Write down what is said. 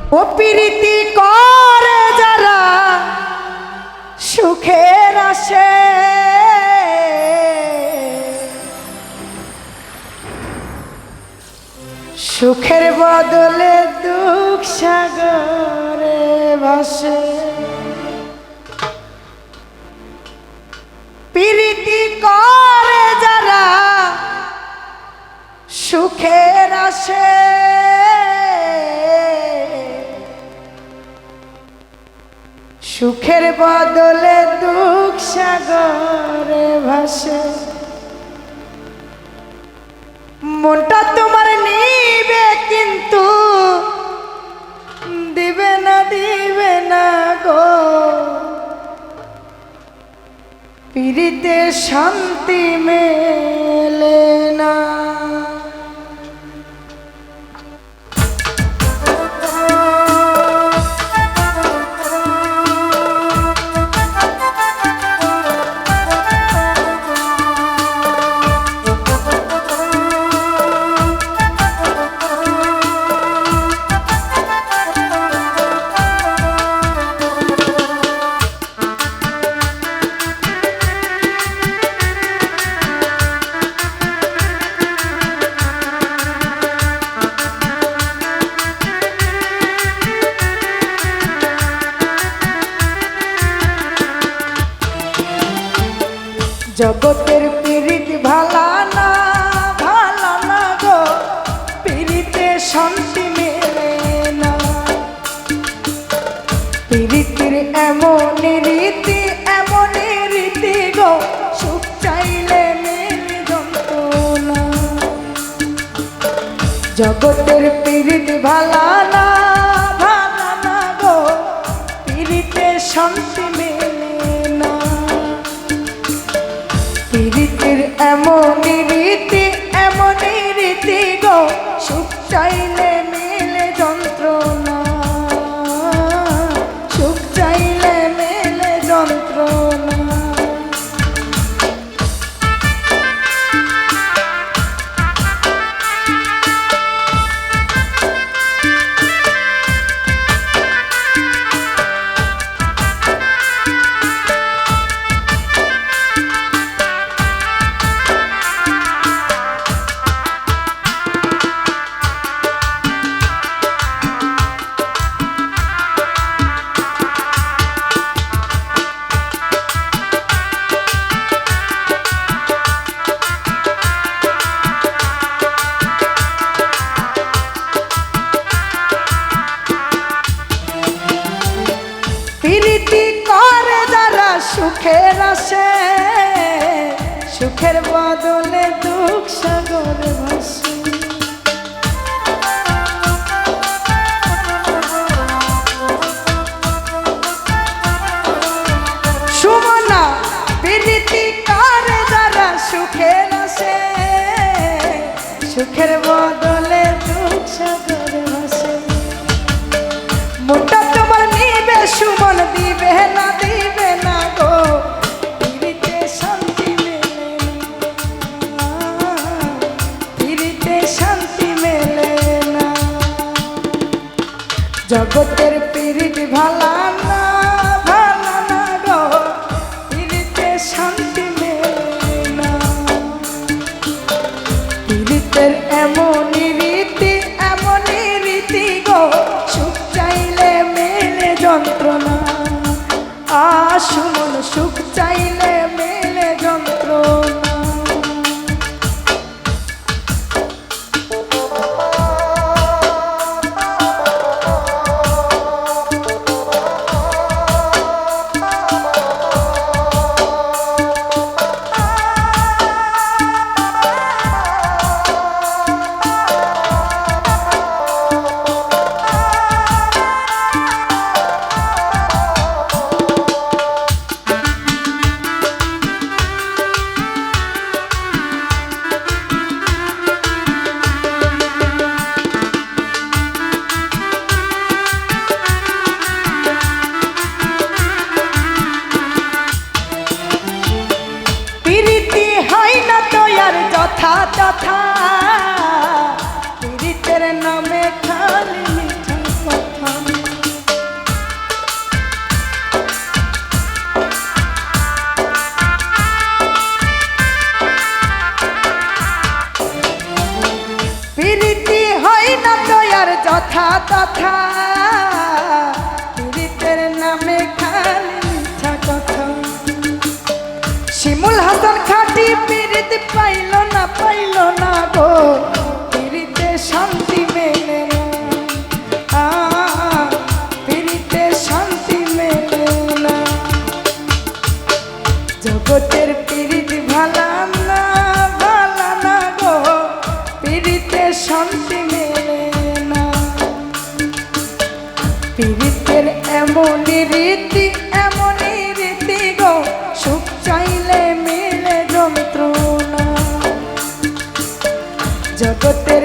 ও প্রীতি করে যারা সুখের আসে সুখের বদলে দুঃখ সাগরে ভাসে প্রীতি করে যারা সুখের আসে সুখের বদলে দুঃখ সাগরে ভাসে মনটা তোমার নিবে কিন্তু দিবে না গো পীড়িতে শান্তি মেলে না জগতের পীড়িত ভালা না গো পীড়িতে শান্তি মেলে না পীড়িতের এমন রীতি গো সুখ চাইলে মেলে যন্ত্রণা জগতের পীড়িত ভালা না গো পীড়িতে শান্তি মেলে না পীড়িতের এমন রীতি গো সুখ চাইলে মেলে যন্ত্রণা সুখ চাইলে মেলে যন্ত্রণা প্রীতি করে যারা সুখের আসে সুখের বদলে দুঃখ সাগর ভাসে সুমনা প্রীতি করে যারা সুখের আসে সুখের বদলে দুঃখ সাগর ভাসে মনটা তোমার নিবে সুমন দিবে না গো পীড়িতে শান্তি মেলে না পীড়িতে শান্তি মেলে না জগতের পীড়িত ভালা না গো পীড়িতে শান্তি মেলে না পীড়িতের এমন রীতি গো সুখ চাইলে মেলে যন্ত্রণা সুমন সুখ চাইলে মেলে যন্ত্রণা তথা পীড়িতের নামে খালি মিথ্যা কথা। শিমুল হাসান খাটি পীড়িত পাইল না গো, পীড়িতে শান্তি মেলে না, পীড়িতে শান্তি মেলে না। জগতের পীড়িত ভালা না গো, পীড়িতে শান্তি মেলে না। পীড়িতের এমনই রীতি গো, সুখ চাইলে মিলে যন্ত্রণা। জগতের